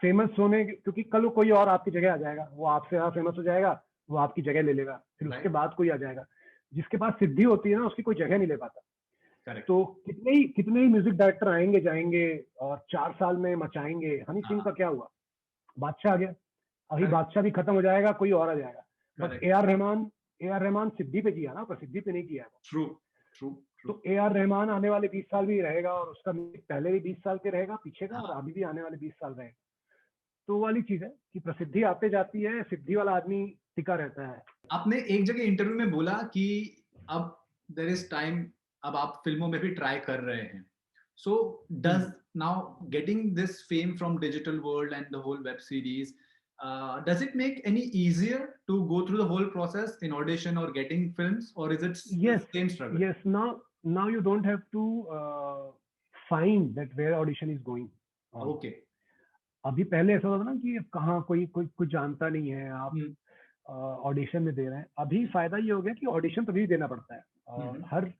फेमस होने क्योंकि कल कोई और आपकी जगह आ जाएगा, वो आपसे ज्यादा फेमस हो जाएगा, वो आपकी जगह ले लेगा, फिर उसके राइट बाद कोई आ जाएगा। जिसके पास सिद्धि होती है ना, उसकी कोई जगह नहीं ले पाता। करेक्ट तो कितने ही म्यूजिक डायरेक्टर आएंगे जाएंगे और 4 साल में मचाएंगे। हनी सिंह हाँ का क्या हुआ, बादशाह आ गया, अभी करेक्ट बादशाह भी खत्म हो जाएगा, कोई और आ जाएगा। But correct A R Rahman सिद्धि पे जिया ना, प्रसिद्धि पे नहीं किया है। ट्रू ट्रू ट्रू तो ए आर रहमान आने वाले 20 साल भी रहेगा, और उसका म्यूजिक पहले भी 20 साल के रहेगा पीछे का, और हाँ अभी भी आने वाले 20 साल रहेगा। तो वो वाली चीज है कि प्रसिद्धि आते जाती है, सिद्धि वाला आदमी टिका रहता है। आपने एक जगह इंटरव्यू में बोला कि अब देयर इज टाइम, अब आप फिल्मों में भी ट्राई कर रहे हैं, so does now getting this fame from digital world and the whole web series, does it make any easier to go through the whole process in audition or getting films, or is it the Yes, same struggle? yes. Now you don't have to find that where audition is going on. Okay. अभी पहले ऐसा होता था ना कि कहाँ कोई कोई कुछ जानता नहीं है, आप हम्म ऑडिशन में दे रहे हैं। अभी फायदा ये हो गया कि ऑडिशन तभी देना पड़ता है। हम्म हर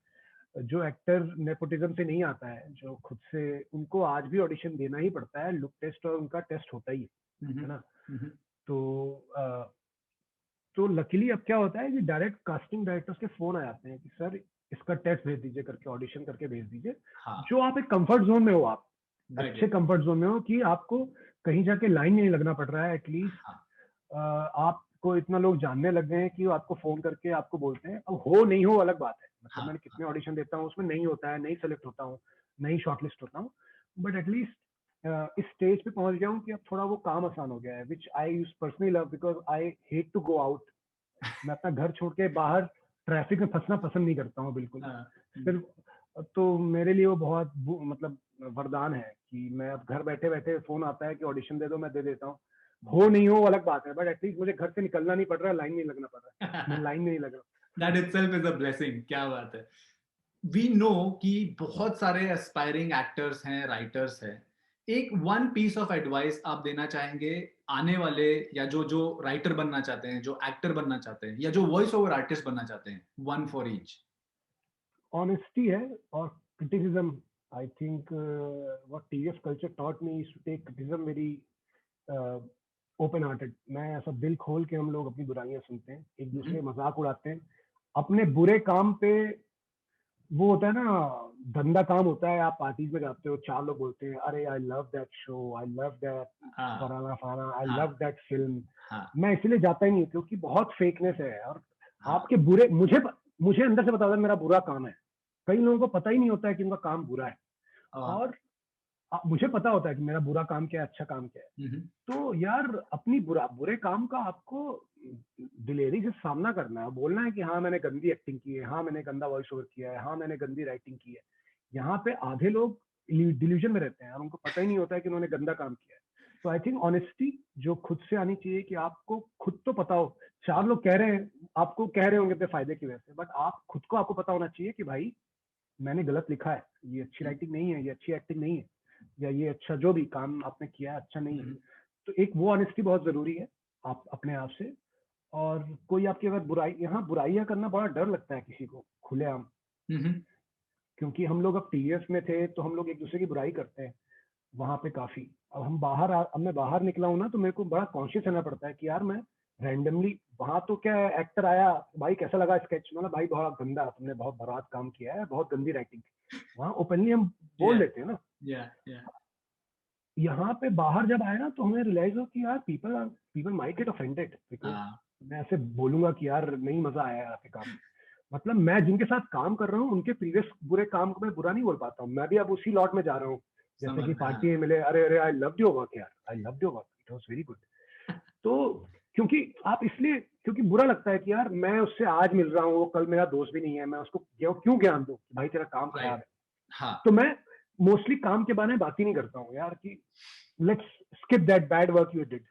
जो एक्टर नेपोटिज्म से नहीं आता है, जो खुद से, उनको आज भी ऑडिशन देना ही पड़ता है। लुक टेस्ट और उनका टेस्ट होता ही है ना। हम्म तो तो लकीली अब क्या होता है कि डायरेक्ट कास्टिंग डायरेक्टर्स के फोन आ जाते हैं कि सर इसका टेस्ट भेज दीजिए करके, ऑडिशन करके भेज दीजिए। हाँ जो आप एक कंफर्ट जोन में हो, आप राइट अच्छे कंफर्ट जोन में हो कि आपको कहीं जाके लाइन में नहीं लगना पड़ रहा है। एटलीस्ट हाँ आपको इतना लोग जानने लग गए हैं कि वो आपको फोन करके आपको बोलते हैं। अब हो नहीं हो अलग बात है, मतलब हाँ मैंने कितने ऑडिशन देता हूँ, उसमें नहीं होता है, नहीं सेलेक्ट होता हूँ, नहीं शॉर्टलिस्ट होता हूँ। बट एटलीस्ट इस स्टेज पे पहुंच गया हूँ कि अब थोड़ा वो काम आसान हो गया है, which I use personally love, because I hate to go out. मैं अपना घर छोड़ के बाहर ट्रैफिक में फंसना पसंद नहीं करता हूँ बिल्कुल। हाँ, सिर्फ तो मेरे लिए वो बहुत मतलब वरदान है कि मैं अब घर बैठे बैठे फोन आता है कि ऑडिशन दे दो, मैं दे देता हूँ। हो नहीं हो अलग बात है, बट एटलीस्ट मुझे घर से निकलना नहीं पड़ रहा है, लाइन नहीं लगना पड़ रहा है, मैं लाइन में नहीं लग रहा। that itself is a blessing, क्या बात है। वी नो कि बहुत सारे एस्पायरिंग एक्टर्स हैं, राइटर्स हैं, एक वन पीस ऑफ एडवाइस आप देना चाहेंगे आने वाले, या जो जो राइटर बनना चाहते हैं, जो एक्टर बनना चाहते हैं, या जो वॉइस ओवर आर्टिस्ट बनना चाहते हैं, वन फॉर ईच। ऑनेस्टी है और criticism. I think what TVF culture taught me is to take criticism very open hearted. मैं ऐसा दिल खोल के, हम लोग अपनी बुराइयां सुनते हैं, एक दूसरे मजाक उड़ाते हैं अपने बुरे काम पे। वो होता है ना, गंदा काम होता है, आप पार्टीज में जाते हो, 4 लोग बोलते हैं अरे I love that show, I love that हाँ फलाना फलाना, आई हाँ लव दैट फिल्म। हाँ मैं इसलिए जाता ही नहीं, क्योंकि बहुत फेकनेस है। और हाँ आपके बुरे, मुझे अंदर से पता होता है मेरा बुरा काम है। कई लोगों को पता ही नहीं होता है कि उनका काम बुरा है। और मुझे पता होता है कि मेरा बुरा काम क्या है, अच्छा काम क्या है। तो यार अपनी बुरे काम का आपको दिलेरी से सामना करना है, बोलना है कि हाँ मैंने गंदी एक्टिंग की है, हाँ मैंने गंदा वॉइस ओवर किया है, हाँ मैंने गंदी राइटिंग की है। यहाँ पे आधे लोग डिल्यूजन में रहते हैं और उनको पता ही नहीं होता है कि उन्होंने गंदा काम किया है। तो आई थिंक ऑनेस्टी जो खुद से आनी चाहिए, कि आपको खुद तो पता हो। 4 लोग कह रहे हैं, आपको कह रहे होंगे अपने फायदे की वजह से, बट आप खुद को, आपको पता होना चाहिए कि भाई मैंने गलत लिखा है, ये अच्छी राइटिंग नहीं है, ये अच्छी एक्टिंग नहीं है, या ये अच्छा जो भी काम आपने किया है अच्छा नहीं है। तो एक वो ऑनेस्टी बहुत जरूरी है आप अपने आप से। और कोई आपकी अगर यहाँ बुराइयां करना बड़ा डर लगता है किसी को खुलेआम, क्योंकि हम लोग अब टीएस में थे तो हम लोग एक दूसरे की बुराई करते हैं वहां पे काफी। अब अब मैं बाहर निकला हूं ना, तो मेरे को बड़ा कॉन्शियस रहना पड़ता है कि यार मैं रैंडमली वहां, तो क्या एक्टर आया, भाई कैसा लगा स्केच, मतलब भाई बहुत गंदा, तुमने बहुत बर्बाद काम किया है, बहुत गंदी राइटिंग। वहां ओपनली हम बोल देते हैं ना। यहाँ पे बाहर जब आए ना, तो हमें रियलाइज हो कि यार people might get offended, because मैं ऐसे बोलूंगा कि यार नहीं मजा आया यहाँ पे काम में। मतलब मैं जिनके साथ काम कर रहा हूँ उनके प्रीवियस बुरे काम को मैं बुरा नहीं बोल पाता हूँ, मैं भी अब उसी लॉट में जा रहा हूँ। जैसे समझ कि में, पार्टी में मिले, अरे अरे आई लव योर वर्क यार, I love your work, it was very good. तो क्योंकि आप इसलिए, क्योंकि बुरा लगता है कि यार मैं उससे आज मिल रहा हूँ, वो कल मेरा दोस्त भी नहीं है, मैं उसको क्यों ज्ञान दूं कि भाई तेरा काम खराब राइट, है। हाँ, तो मैं मोस्टली काम के बारे में बात ही नहीं करता हूँ यार, कि let's skip that bad work you did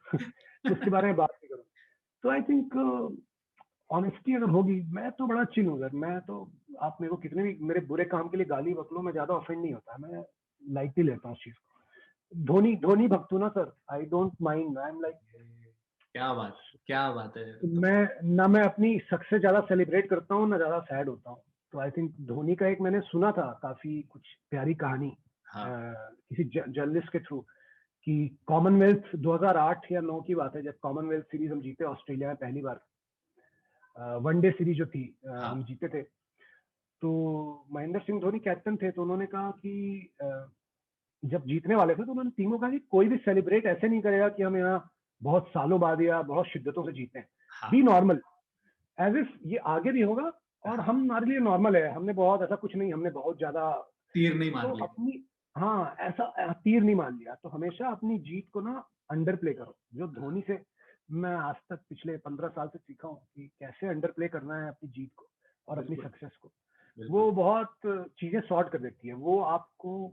उसके बारे में बात नहीं करूँ। तो आई थिंक ऑनेस्टी अगर होगी, मैं तो बड़ा चिल हूँ सर, मैं तो, आप मेरे को कितने भी मेरे बुरे काम के लिए गाली बक लो, मैं ज्यादा ऑफेंड नहीं होता, मैं लाइटली लेता हूँ उस चीज को। धोनी धोनी भक्त हूँ ना sir, I don't mind, I am like, क्या बात है तो, मैं ना, मैं अपनी सक्सेस ज्यादा सेलिब्रेट करता हूँ ना ज्यादा सैड होता हूँ। तो आई थिंक धोनी का एक मैंने सुना था काफी कुछ प्यारी कहानी हाँ, किसी जर्नलिस्ट के थ्रू, कि कॉमनवेल्थ 2008 या 9 की बात है, जब कॉमनवेल्थ सीरीज हम जीते ऑस्ट्रेलिया में पहली बार, वनडे सीरीज जो थी हाँ, हम जीते थे। तो महेंद्र सिंह धोनी कैप्टन थे, तो उन्होंने कहा कि जब जीतने वाले थे तो उन्होंने टीमों कहा कि कोई भी सेलिब्रेट ऐसे नहीं करेगा कि हम यहाँ बहुत सालों बाद या बहुत शिद्दतों से जीते हैं, हाँ, बी नॉर्मल, एज इफ ये आगे भी होगा और हाँ, हम हमारे लिए नॉर्मल है, हमने बहुत ऐसा कुछ नहीं, हमने बहुत ज्यादा, तीर नहीं तो मार लिया, अपनी, हाँ ऐसा तीर नहीं मान लिया। तो हमेशा अपनी जीत को ना अंडर प्ले करो, जो धोनी से मैं आज तक पिछले 15 साल से सीखा हूँ कि कैसे अंडर प्ले करना है अपनी जीत को और अपनी बिल्कुल, सक्सेस को। बिल्कुल, वो बहुत चीजें सॉर्ट कर देती है, वो आपको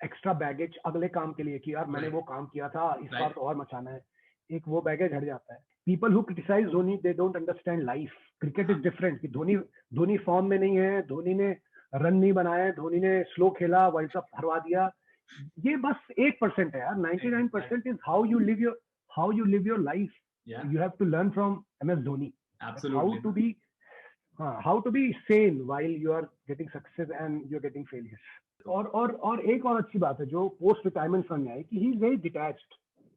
एक्स्ट्रा बैगेज अगले काम के लिए कि यार मैंने राइट, वो काम किया था, इस बार राइट, तो और मचाना है, एक वो बैगेज हट जाता है। People who criticise Dhoni they don't understand life. Cricket हाँ, इज डिफरेंट, कि धोनी धोनी फॉर्म में नहीं है, धोनी ने रन नहीं बनाए, धोनी ने स्लो खेला, वर्ल्ड कप हरवा दिया, ये बस 1% है यार। 99% is how you live your life. Yeah, you have to learn from M S Dhoni, how absolutely, to be, how to be sane while you are getting success and you are getting failures. और एक और अच्छी बात है जो post retirement समझ में आई, कि ही इज वेरी डिटैच्ड।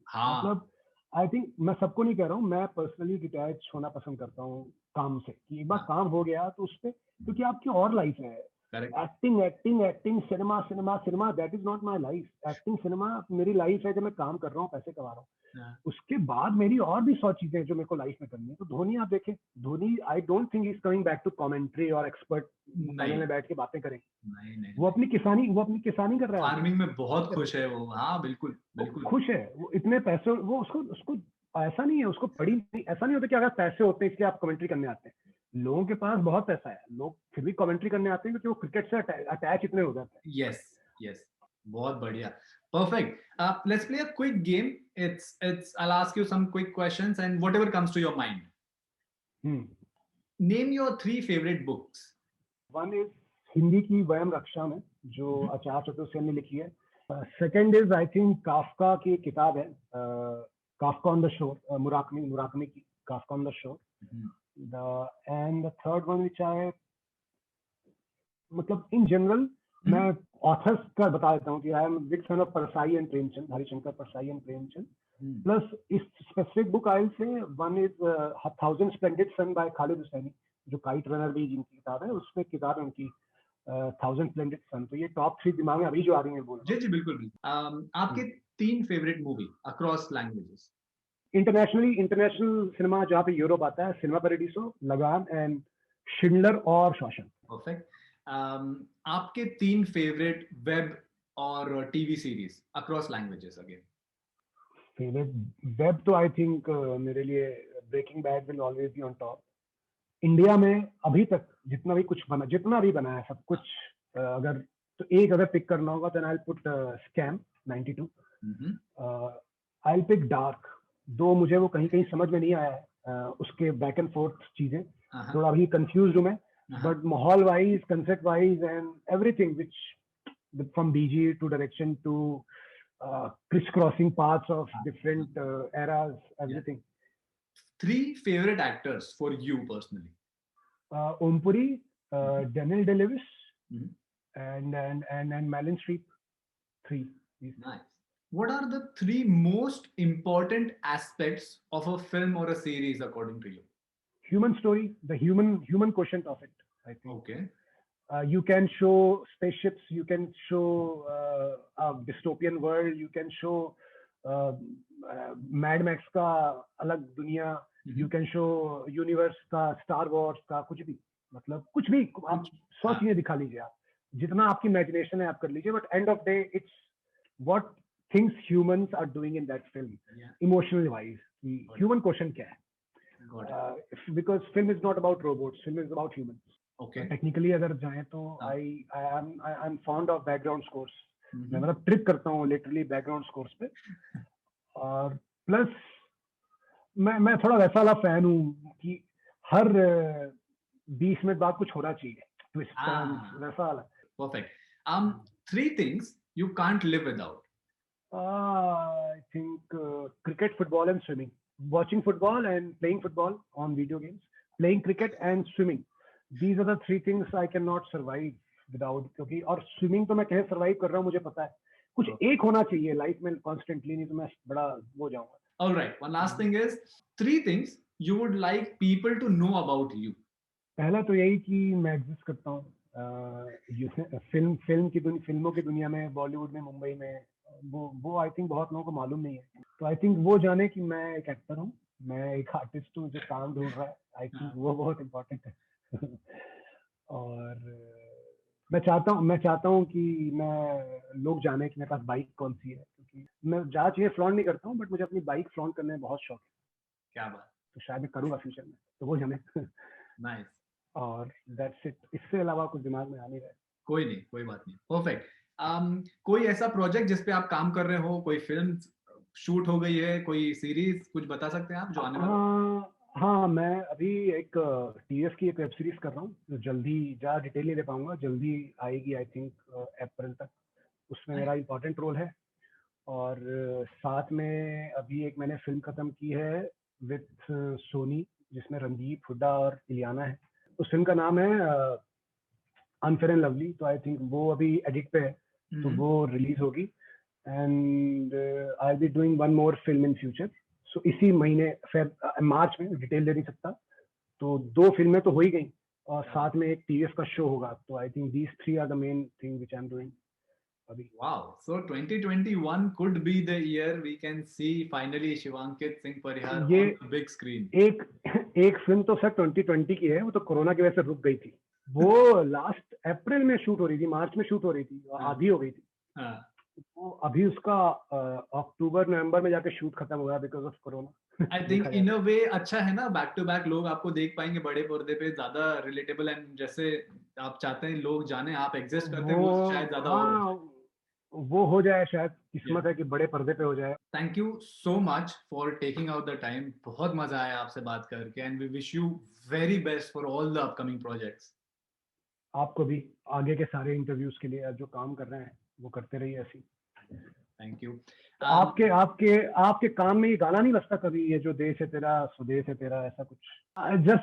हाँ, मतलब आई थिंक, मैं सबको नहीं कह रहा हूँ, मैं पर्सनली डिटैच होना पसंद करता हूँ काम से, कि एक बार हाँ, काम हो गया तो उस पे, क्योंकि आपकी और लाइफ है। Correct, acting acting acting, cinema cinema cinema, that is not my life. Acting cinema मेरी लाइफ है जब मैं काम कर रहा हूँ, पैसे कमा रहा हूँ। हाँ, उसके बाद मेरी और भी 100 चीजें हैं जो मेरे को लाइफ में करनी है। तो धोनी आप देखें, Dhoni I don't think is coming back to commentary और एक्सपर्ट पैनल नहीं, में बैठ के बातें करें। नहीं, नहीं, वो नहीं, अपनी किसानी, वो अपनी किसानी कर रहा है आगे, फार्मिंग में बहुत कर रहा खुश है वो, हाँ, बिल्कुल, है, वो बिल्कुल, खुश है, वो इतने पैसे, वो उसको उसको ऐसा नहीं है, उसको पड़ी नहीं, ऐसा नहीं होता कि अगर पैसे होते हैं इसलिए आप कमेंट्री करने आते हैं। लोगों के पास बहुत पैसा है, लोग फिर भी कमेंट्री करने आते हैं क्योंकि वो क्रिकेट से अटैच इतने हो जाते यस, यस, बहुत बढ़िया, perfect. Let's play a quick game. It's I'll ask you some quick questions and whatever comes to your mind. हैं। Name your 3 favorite books. One is Hindi की वयम रक्षा में, जो Mhm, आचार्य चतुर्सेन ने लिखी है। Second is I think Kafka की किताब है, काफका ऑन द शोर, मुराकमी मुराकमी की Kafka on the shore. mhm, the end the third one which I, मतलब इन जनरल mhm, मैं ऑथर्स का बता देता हूँ कि I am big fan of Parsai and Premchand, Harishankar Parsai and Premchand. mhm. Plus this specific book I say, one is thousand splendid sun by Khaled Hosseini, जो kite runner भी जिनकी किताब है, उसमें किताब है उनकी थाउजेंड स्प्लेंडेड सन। तो ये टॉप 3 दिमाग में अभी जो आ रही है बोल रहा जी, जी, बिल्कुल, बिल्कुल। आपके हूँ। 3 favourite movie across languages. International cinema जहाँ पे यूरोप आता है, Cinema Paradiso, Lagaan and Schindler और शॉशन। परफेक्ट। आपके 3 फेवरेट वेब और TV series across languages again. Favourite web तो आई थिंक मेरे लिए Breaking Bad will always be on top. India में अभी तक जितना भी कुछ बना, जितना भी बना है सब कुछ, अगर तो एक अगर पिक करना होगा तो I put Scam 92, I pick Dark. दो मुझे वो कहीं कहीं समझ में नहीं आया है, उसके बैक एंड फोर्थ चीजें, थोड़ा अभी कंफ्यूज हूँ मैं, बट माहौल wise, concept wise and everything which from DG to direction to crisscrossing paths of different eras, everything. 3 favorite actors for you personally. Ompuri, Daniel Day-Lewis, Mhm. and Malin Streep. 3. Nice. What are the 3 most important aspects of a film or a series according to you? Human story, the human quotient of it, I think. Okay. You can show spaceships, you can show a dystopian world, you can show Mad Max का अलग दुनिया, you can show universe का, Star Wars का, कुछ भी, मतलब कुछ भी आप 100 चीजें दिखा लीजिए, आप जितना आपकी इमेजिनेशन है आप कर लीजिए, but end of day it's what things humans are doing in that film emotional wise, कि ह्यूमन क्वेश्चन क्या है, because film is not about robots, film is about humans. Okay. Technically अगर जाए तो I am fond of background scores. मैं मतलब trip करता हूँ लिटरली बैकग्राउंड स्कोर्स पे. और प्लस मैं थोड़ा वैसा वाला फैन हूँ कि हर 20 मिनट बाद कुछ होना चाहिए, ट्विस्ट वैसा वाला. Perfect. 3 things you can't live without. I think cricket, football and swimming. Watching football and playing football on video games, playing cricket and swimming. These are the 3 things I cannot survive without. क्योंकि और swimming तो मैं कैसे survive कर रहा हूँ मुझे पता है. कुछ एक होना चाहिए लाइफ में constantly, नहीं तो मैं बड़ा हो जाऊंगा. All right. One last thing is 3 things you would like people to know about you. पहला तो यही कि मैं एग्जिस्ट करता हूँ फिल्मों की दुनिया में, बॉलीवुड में, मुंबई में. वो आई थिंक बहुत लोगों को मालूम नहीं है. तो आई थिंक वो जाने कि मैं एक एक्टर हूँ, मैं एक आर्टिस्ट हूँ जो काम ढूंढ रहा है. आई थिंक वो बहुत इम्पोर्टेंट है. और मैं चाहता हूँ कि मैं लोग जाने कि मेरे पास बाइक कौन सी है, क्योंकि मैं ज़्यादा चीज़ें फ्लॉन्ट नहीं करता हूँ, बट मुझे अपनी बाइक फ्लॉन्ट करने में बहुत शौक है. क्या बात. तो शायद मैं करूँगा फ्यूचर में, तो वो जाने. नाइस. और दैट्स इट. इससे अलावा कुछ दिमाग में आ नहीं रहा है. कोई नहीं, कोई बात नहीं. परफेक्ट. कोई ऐसा प्रोजेक्ट जिस पे आप काम कर रहे हो, कोई फिल्म शूट हो गई है, कोई सीरीज, कुछ बता सकते हैं आप जो आने वाला? हाँ, मैं अभी एक टीएफ की एक वेब सीरीज कर रहा हूँ, जो जल्दी, ज़्यादा डिटेल नहीं दे पाऊंगा, जल्दी आएगी आई थिंक अप्रैल तक. उसमें मेरा इम्पोर्टेंट रोल है. और साथ में अभी एक मैंने फिल्म खत्म की है विथ सोनी, जिसमें रणदीप हुड्डा और इलियाना है. उस फिल्म का नाम है अनफेयर एंड लवली. तो आई थिंक वो अभी एडिट पे है, तो वो रिलीज होगी. And I be doing one more film in future. So इसी महीने मार्च में, डिटेल दे नहीं सकता. तो 2 फिल्में तो हो ही गई, और साथ में एक टीवीएफ का शो होगा. तो I think these 3 are the main thing which I am doing अभी. Wow. So 2021 could be the year we can see finally Shivankit Singh Parihar on the big screen. एक फिल्म तो sir 2020 की है, वो तो corona की वजह से रुक गई थी. वो लास्ट अप्रैल में शूट हो रही थी, मार्च में शूट हो रही थी, आधी हो गई थी. तो अभी उसका अक्टूबर नवंबर में जाके शूट खत्म हुआ because of corona. I think in a way अच्छा है ना, बैक टू बैक लोग आपको देख पाएंगे बड़े पर्दे पे, ज्यादा रिलेटेबल, एंड जैसे आप चाहते हैं लोग जाने, आप एग्जिस्ट करते हैं, वो शायद ज्यादा वो हो जाए. शायद किस्मत है कि बड़े पर्दे पे हो जाए. Thank you so much for taking out the time. बहुत मजा आया आपसे बात करके, and we wish you very best for all the upcoming projects. आपको भी आगे के सारे इंटरव्यूज के लिए जो काम कर रहे हैं वो करते रहिए ऐसी. Thank you. आपके काम में ये गाना नहीं बजता कभी, ये जो देश है तेरा स्वदेश है तेरा, ऐसा कुछ?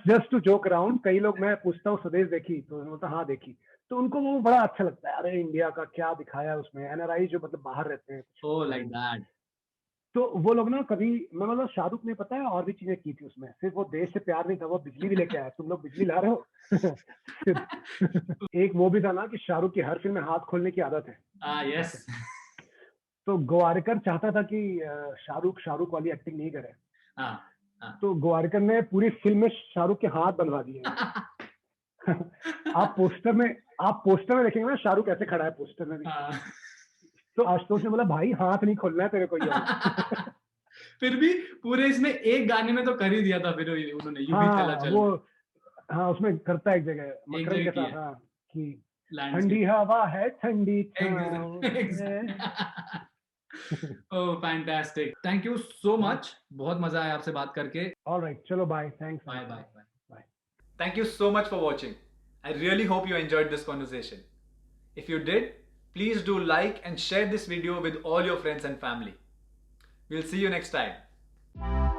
Just to joke around. कई लोग, मैं पूछता हूँ स्वदेश देखी, तो बोलता हाँ देखी, तो उनको वो बड़ा अच्छा लगता है. अरे इंडिया का क्या दिखाया उसमें, एनआरआई जो मतलब बाहर रहते हैं. Oh like that. तो वो लोग ना कभी, मैं मतलब शाहरुख ने पता है और भी चीजें की थी उसमें, सिर्फ वो देश से प्यार नहीं था, वो बिजली भी लेके आया. तुम लोग बिजली ला रहे हो. एक वो भी था ना कि शाहरुख की हर फिल्म में हाथ खोलने की आदत है. यस. तो गोवारिकर चाहता था कि शाहरुख वाली एक्टिंग नहीं करे. तो गोवारिकर ने पूरी फिल्म में शाहरुख के हाथ बनवा दिए. आप पोस्टर में देखेंगे ना शाहरुख ऐसे खड़ा है पोस्टर में भी. तो आशुतोष ने बोला भाई हाथ नहीं खोलना है तेरे को. फिर भी पूरे इसमें एक गाने में तो कर ही दिया था फिर उन्होंने, यूं ही चला चल. वो उसमें करता है एक जगह मकरंद के साथ कि ठंडी हवा है ठंडी. Oh, fantastic. Thank you so much. बहुत मजा आया आपसे बात करके. All right, चलो bye. Thanks. Bye. Thank you so much for watching. I really hope you enjoyed this conversation. If you did, please do like and share this video with all your friends and family. We'll see you next time.